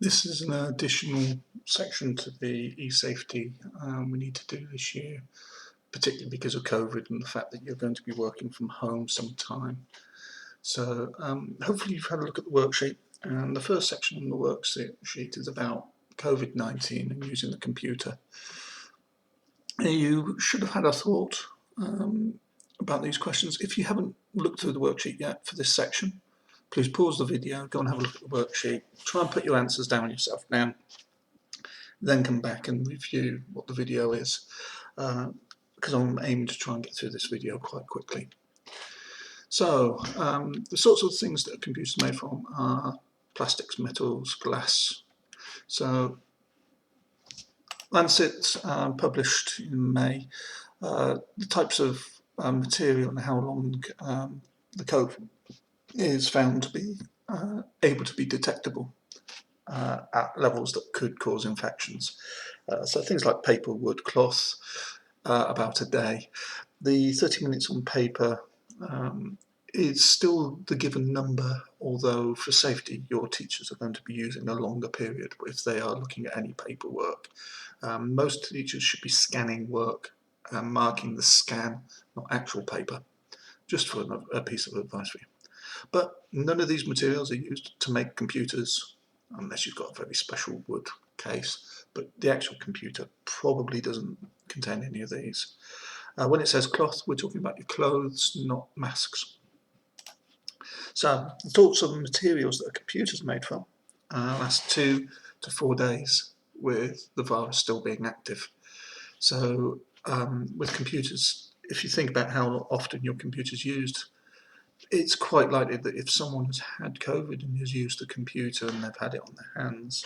This is an additional section to the e-safety we need to do this year, particularly because of COVID and the fact that you're going to be working from home sometime. So hopefully you've had a look at the worksheet, and the first section on the worksheet is about COVID-19 and using the computer. You should have had a thought about these questions. If you haven't looked through the worksheet yet for this section, please pause the video, go and have a look at the worksheet, try and put your answers down yourself now, then come back and review what the video is, because I'm aiming to try and get through this video quite quickly. So the sorts of things that a computer is made from are plastics, metals, glass. So Lancet published in May the types of material and how long the code is found to be able to be detectable at levels that could cause infections. So things like paper, wood, cloth, about a day. The 30 minutes on paper is still the given number, although for safety your teachers are going to be using a longer period if they are looking at any paperwork. Most teachers should be scanning work and marking the scan, not actual paper, just for a piece of advice for you. But none of these materials are used to make computers, unless you've got a very special wood case, but the actual computer probably doesn't contain any of these. When it says cloth, we're talking about your clothes, not masks. So the sorts of materials that a computer is made from last 2 to 4 days with the virus still being active. So with computers, if you think about how often your computer's used, it's quite likely that if someone has had COVID and has used the computer and they've had it on their hands,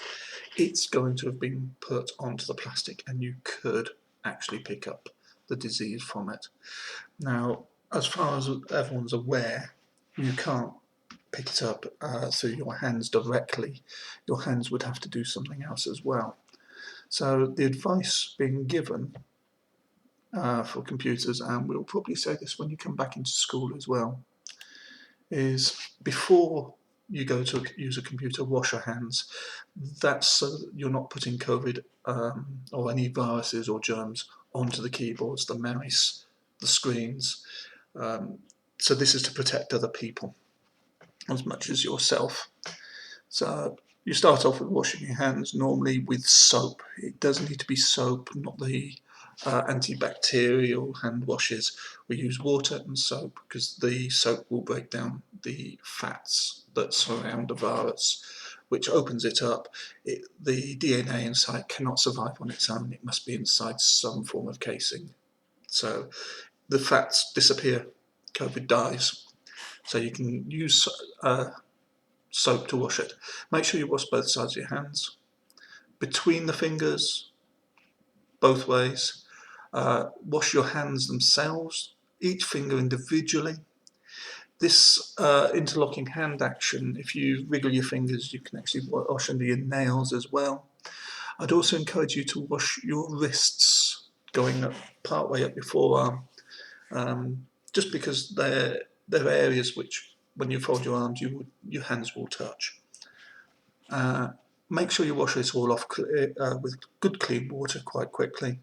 it's going to have been put onto the plastic and you could actually pick up the disease from it. Now, as far as everyone's aware, you can't pick it up through your hands directly. Your hands would have to do something else as well. So the advice being given for computers, and we'll probably say this when you come back into school as well, is before you go to use a computer, wash your hands. That's so that you're not putting COVID or any viruses or germs onto the keyboards, the mouse, the screens. So this is to protect other people as much as yourself. So you start off with washing your hands, normally with soap. It does need to be soap, not the antibacterial hand washes. We use water and soap because the soap will break down the fats that surround the virus, which opens it up. The DNA inside cannot survive on its own. It must be inside some form of casing. So the fats disappear, COVID dies. So you can use soap to wash it. Make sure you wash both sides of your hands, between the fingers, both ways. Wash your hands themselves, each finger individually. This interlocking hand action, if you wriggle your fingers, you can actually wash under your nails as well. I'd also encourage you to wash your wrists, going up part way up your forearm, just because they're areas which, when you fold your arms, your hands will touch. Make sure you wash this all off with good clean water quite quickly,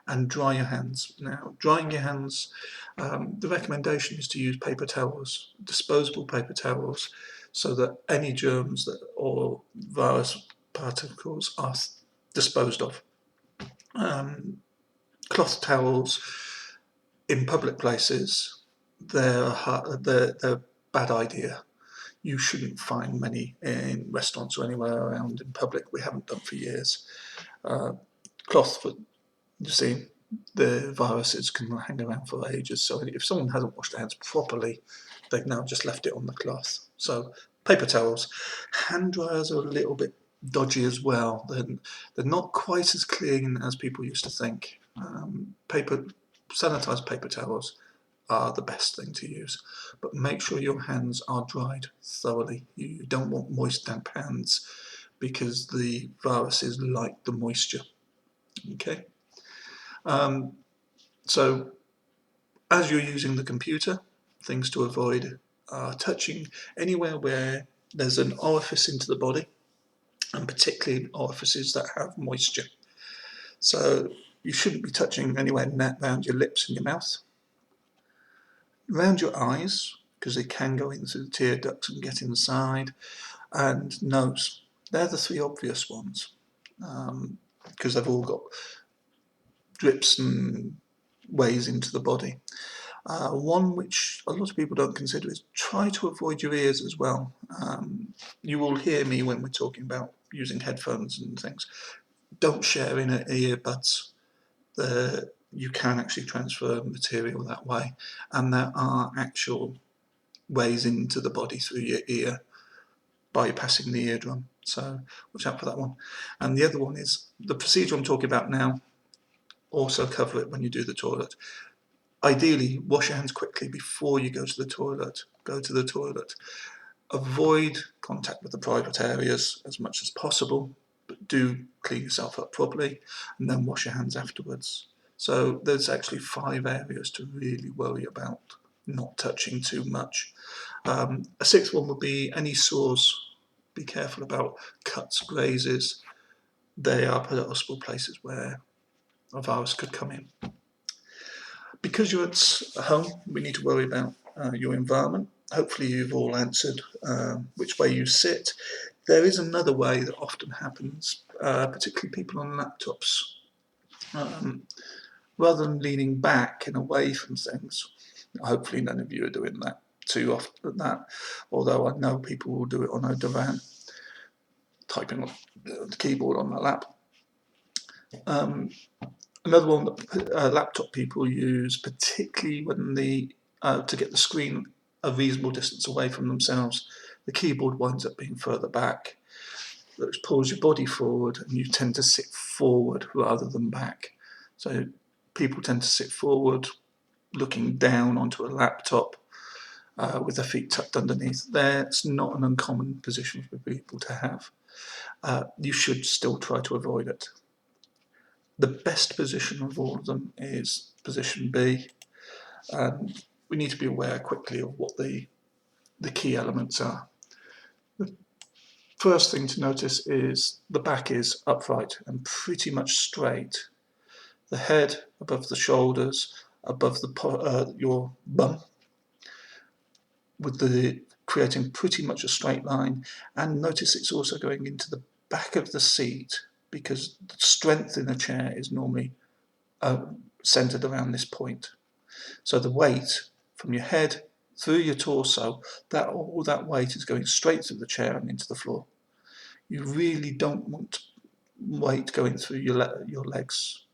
and dry your hands. Now, drying your hands, the recommendation is to use paper towels, disposable paper towels, so that any germs or virus particles are disposed of. Cloth towels in public places, they're a bad idea. You shouldn't find many in restaurants or anywhere around in public. We haven't done for years. Cloth, you see, the viruses can hang around for ages. So if someone hasn't washed their hands properly, they've now just left it on the cloth. So paper towels. Hand dryers are a little bit dodgy as well. They're not quite as clean as people used to think. Sanitized paper towels are the best thing to use, but make sure your hands are dried thoroughly. You don't want moist, damp hands because the viruses like the moisture. Okay. So as you're using the computer, things to avoid are touching anywhere where there's an orifice into the body. and particularly orifices that have moisture. So you shouldn't be touching anywhere around your lips and your mouth. Around your eyes, because they can go in through the tear ducts and get inside, and nose. They're the three obvious ones, because they've all got drips and ways into the body. One which a lot of people don't consider is try to avoid your ears as well. You will hear me when we're talking about using headphones and things. Don't share inner earbuds. You can actually transfer material that way, and there are actual ways into the body through your ear bypassing the eardrum. So watch out for that one. And the other one is the procedure I'm talking about now. Also cover it when you do the toilet. Ideally, wash your hands quickly before you go to the toilet. Go to the toilet. Avoid contact with the private areas as much as possible, but do clean yourself up properly and then wash your hands afterwards. So there's actually 5 areas to really worry about not touching too much. A 6th one would be any sores. Be careful about cuts, grazes. They are possible places where a virus could come in. Because you're at home, we need to worry about your environment. Hopefully you've all answered which way you sit. There is another way that often happens, particularly people on laptops. Rather than leaning back and away from things, hopefully none of you are doing that too often, although I know people will do it on a divan, typing on the keyboard on their lap. Another one that laptop people use, particularly when to get the screen a reasonable distance away from themselves, the keyboard winds up being further back, which pulls your body forward, and you tend to sit forward rather than back. So people tend to sit forward, looking down onto a laptop with their feet tucked underneath. That's not an uncommon position for people to have. You should still try to avoid it. The best position of all of them is position B, and we need to be aware quickly of what the key elements are. The first thing to notice is the back is upright and pretty much straight. The head above the shoulders, above your bum, with the creating pretty much a straight line, and notice it's also going into the back of the seat, because the strength in a chair is normally centered around this point. So the weight from your head through your torso, all that weight is going straight through the chair and into the floor. You really don't want weight going through your legs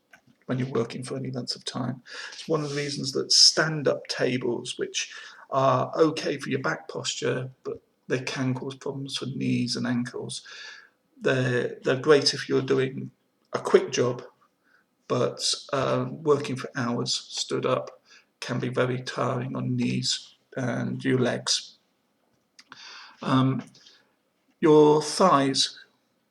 when you're working for any length of time. It's one of the reasons that stand-up tables, which are okay for your back posture, but they can cause problems for knees and ankles. They're great if you're doing a quick job, but working for hours stood up can be very tiring on knees and your legs. Your thighs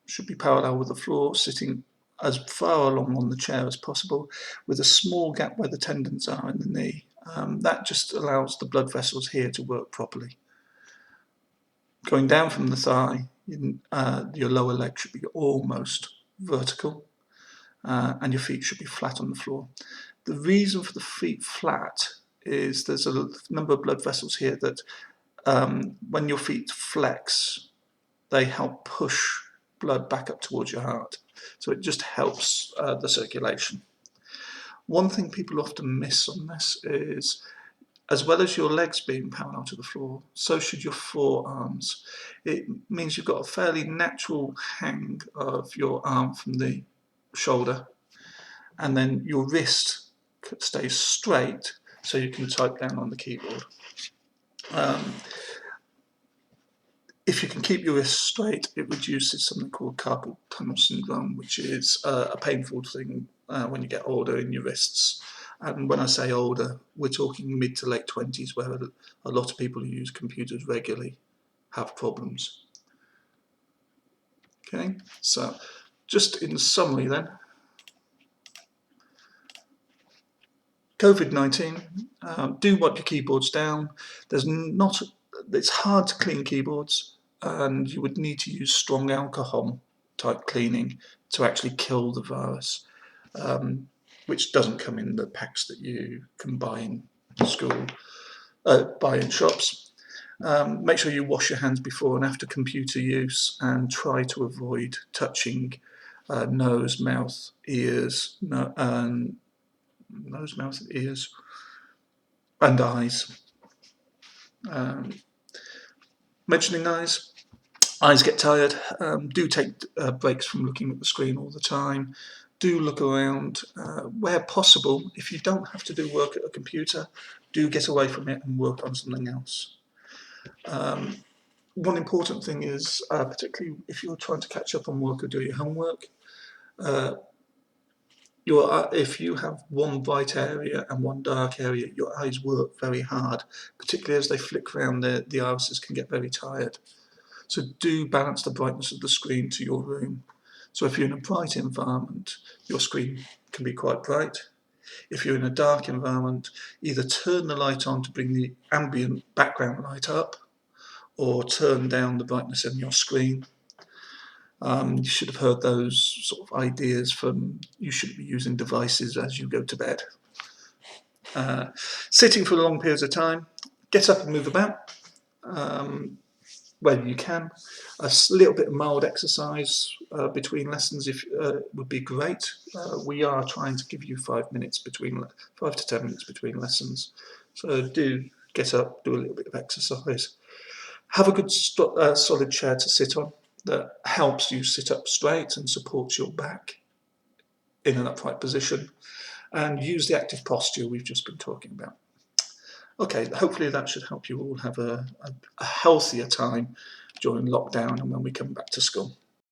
should be parallel with the floor, sitting as far along on the chair as possible, with a small gap where the tendons are in the knee. That just allows the blood vessels here to work properly. Going down from the thigh, your lower leg should be almost vertical, and your feet should be flat on the floor. The reason for the feet flat is there's a number of blood vessels here that when your feet flex, they help push blood back up towards your heart. So it just helps the circulation. One thing people often miss on this is, as well as your legs being parallel to the floor, so should your forearms. It means you've got a fairly natural hang of your arm from the shoulder, and then your wrist stays straight so you can type down on the keyboard. If you can keep your wrist straight, it reduces something called carpal tunnel syndrome, which is a painful thing when you get older in your wrists. And when I say older, we're talking mid to late 20s, where a lot of people who use computers regularly have problems. Okay, so just in summary then, COVID-19, do wipe your keyboards down. It's hard to clean keyboards, and you would need to use strong alcohol type cleaning to actually kill the virus, which doesn't come in the packs that you can buy in school, buy in shops. Make sure you wash your hands before and after computer use, and try to avoid touching nose, mouth, ears, nose, mouth, ears, and eyes. Mentioning eyes get tired. Do take breaks from looking at the screen all the time. Do look around where possible. If you don't have to do work at a computer, do get away from it and work on something else. One important thing is, particularly if you're trying to catch up on work or do your homework, if you have one bright area and one dark area, your eyes work very hard, particularly as they flick around, the irises can get very tired. So do balance the brightness of the screen to your room. So if you're in a bright environment, your screen can be quite bright. If you're in a dark environment, either turn the light on to bring the ambient background light up, or turn down the brightness in your screen. You should have heard those sort of ideas from you shouldn't be using devices as you go to bed. Sitting for long periods of time, get up and move about where you can. A little bit of mild exercise between lessons would be great. We are trying to give you 5 to 10 minutes between lessons. So do get up, do a little bit of exercise. Have a good solid chair to sit on that helps you sit up straight and supports your back in an upright position, and use the active posture we've just been talking about. Okay, hopefully that should help you all have a healthier time during lockdown and when we come back to school.